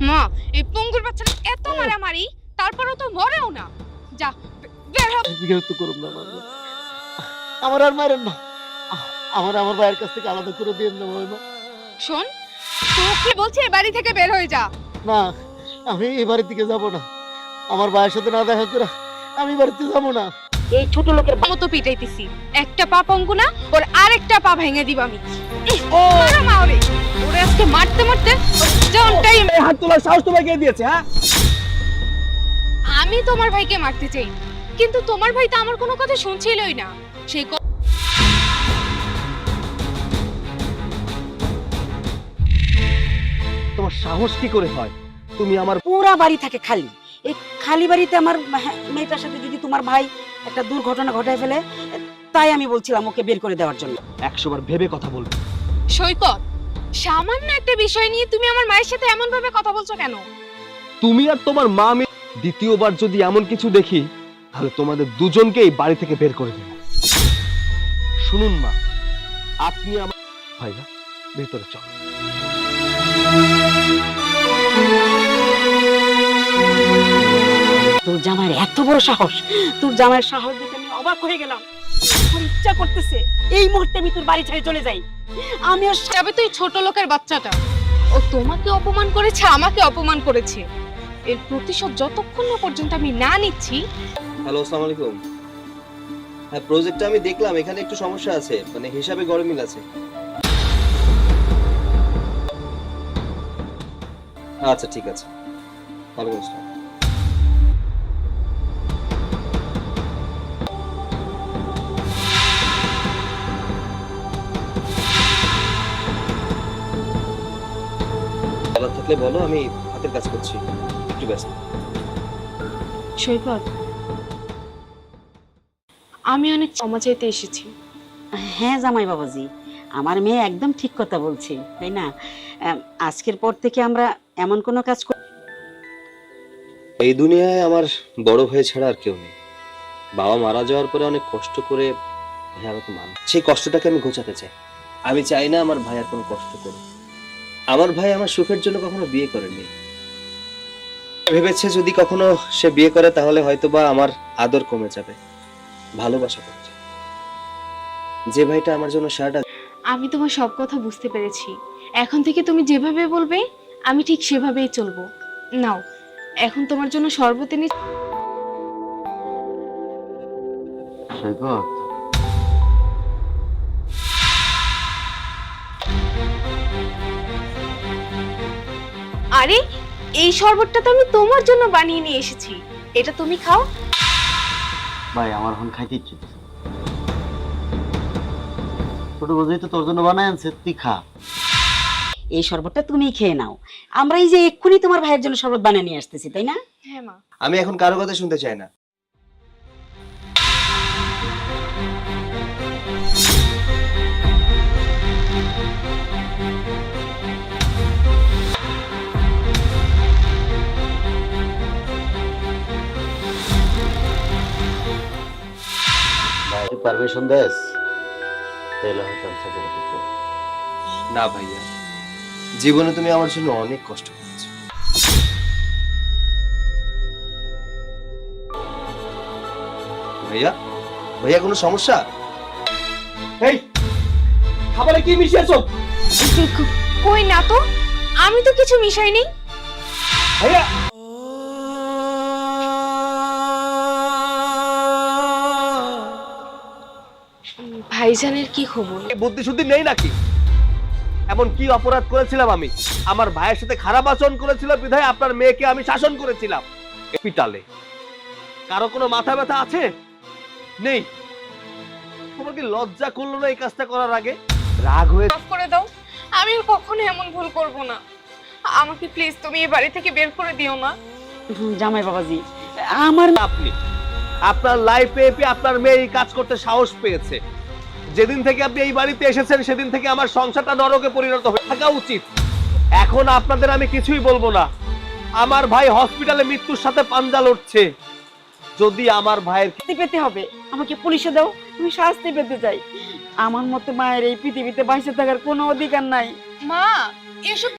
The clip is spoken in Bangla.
মা, এই পঙ্গুর বাচ্চাটা এত মারামারি, তারপরও তো মরেও না। যা, বের হ। বিরক্ত করুন না বাবা, আমার আর মারেন না। আমার ভাইয়ের কাছ থেকে আলাদা করে দিন না বাবা। শোন, তোকে বলছি এই বাড়ি থেকে বের হয়ে যা। না, আমি এই বাড়ির দিকে যাব না। আমার ভাইয়ের সাথে না দেখা করে আমি বাড়িতে যাব না। এই ছোট লোকের মতো পিটাইতেছি, একটা পা পঙ্গু না, ওর আরেকটা পা ভেঙে দিব আমি। ও মা, ওরে আজকে মারতে মারতে জানটাই। হাত তোলার সাহস তোমাকে কে দিয়েছে? হ্যাঁ, আমি তোমার ভাইকে মারতে চাই, কিন্তু তোমার ভাই তো আমার কোনো কথা শুনছিলই না। সেই তোমার সাহস কি করে হয়? তুমি আমার পুরা বাড়ি থাকে খালি। এই খালি বাড়িতে আমার মেয়েটার সাথে যদি তোমার ভাই একটা দুর্ঘটনা ঘটায় ফেলে, তাই আমি বলছিলাম ওকে বের করে দেওয়ার জন্য। 100 বার ভেবে কথা বলবে। সৈকত, সামান্য একটা বিষয় নিয়ে তুমি আমার মায়ের সাথে এমন ভাবে কথা বলছো কেন? তুমি আর তোমার মা আমি দ্বিতীয়বার যদি এমন কিছু দেখি, তাহলে তোমাদের দুজনকেই বাড়ি থেকে বের করে দেব। শুনুন মা, আপনি আমার ভাইরা ভেতরে চল। তোর জামাইয়ের এত বড় সাহস! তোর জামাইয়ের সাহস দেখে আমি অবাক হয়ে গেলাম। আমার ইচ্ছা করতেছে এই মুহূর্তে আমি তোর বাড়ি ছেড়ে চলে যাই। আমিও যাবে তুই ছোট লোকের বাচ্চাটা। ও তোমাকে অপমান করেছে, আমাকে অপমান করেছে। এর প্রতিশোধ যতক্ষণ না পর্যন্ত আমি না নিচ্ছি। হ্যালো, আসসালামু আলাইকুম। হ্যাঁ, প্রজেক্টটা আমি দেখলাম, এখানে একটু সমস্যা আছে, মানে হিসাবে গরমিল আছে। আচ্ছা ঠিক আছে, ওয়ালাইকুম আসসালাম। বলার থাকলে বলো, আমি হাতের কাজ করছি, একটু ব্যস্ত। সৈকত, আমি অনেক ক্ষমা চাইতে এসেছি। হ্যাঁ জামাই বাবাজি, আমার মেয়ে একদম ঠিক কথা বলছে, তাই না? আজকের পর থেকে আমরা এমন কোনো কাজ এই দুনিয়ায় আমার বড় ভাই ছাড়া আর কেউ নেই। বাবা মারা যাওয়ার পরে অনেক কষ্ট করে ভাই আমাকে সেই কষ্টটাকে আমি ঘোচাতে চাই। আমি চাই না আমার ভাই আর কোনো কষ্ট করে। আমার ভাই আমার সুখের জন্য কখনো বিয়ে করেনি। ভেবেছে যদি কখনো সে বিয়ে করে তাহলে হয়তোবা আমার আদর কমে যাবে, ভালোবাসা কমে যাবে। যে ভাইটা আমার জন্য সারাটা। আমি তোমার সব কথা বুঝতে পেরেছি। এখন থেকে তুমি যেভাবে বলবে আমি ঠিক সেভাবেই চলবো। নাও, এখন তোমার জন্য শরবত এনে। সৈকত, আরে, এই শরবতটা তো আমি তোমার জন্য বানিয়ে নিয়ে এসেছি, এটা তুমি খাও। ভাই আমার এখন খাইতে ইচ্ছে করছে। ছোট বোঝাই তো তোর জন্য বানায় আনছে, তুই খা। এই শরবতটা তুমিই খেয়ে নাও। আমরা এই যে এক্ষুনি তোমার ভাইয়ের জন্য শরবত বানিয়ে নিয়ে আসতেছি, তাই না? হ্যাঁ মা। আমি এখন কারো কথা শুনতে চাই না। ভাই পারমিশন দেস, তাহলে হয়তো আমি সাথে কথা বলবো। না ভাইয়া, জীবনে তুমি আমার জন্য অনেক কষ্ট করেছো। ভাইয়া, ভাইয়া কোনো সমস্যা? এই খাবারে কি মিশিয়েছো? কই না তো, আমি তো কিছু মিশাইনি। ভাইয়া, ভাইজানের কি খবর? এই বুদ্ধি শুদ্ধি নেই নাকি? এমন কি অপরাধ করেছিলাম আমি? আমার ভাইয়ের সাথে খারাপ আচরণ করেছিল বিধায় আপনার মেয়েকে আমি শাসন করেছিলাম পিটালে। কারো কোনো মাথা ব্যথা আছে? নেই। তোমার কি লজ্জা করলো না এই কাজটা করার আগে? রাগ হয়ে মাফ করে দাও, আমি আর কখনো এমন ভুল করব না। আমাকে প্লিজ তুমি এই বাড়ি থেকে বের করে দিও না। জামাই বাবাজি, আমার আপনি আপনার লাইফে আপনার মেয়ে এই কাজ করতে সাহস পেয়েছে। যেদিন থেকে আপনি এই বাড়িতে এসেছেন সেদিন থেকে আমার সংসারটা নরকে পরিণত হয়ে থাকা উচিত। এখন আপনাদের আমি কিছুই বলবো না। আমার ভাই হসপিটালে মৃত্যুর সাথে পাঞ্জা লড়ছে। যদি আমার ভাইয়ের শাস্তি পেতে হবে, আমাকে পুলিশে দাও, আমি শাস্তি পেতে চাই। আমার মতো মায়ের এই পৃথিবীতে বাইসে থাকার কোনো অধিকার নাই। মা, এসব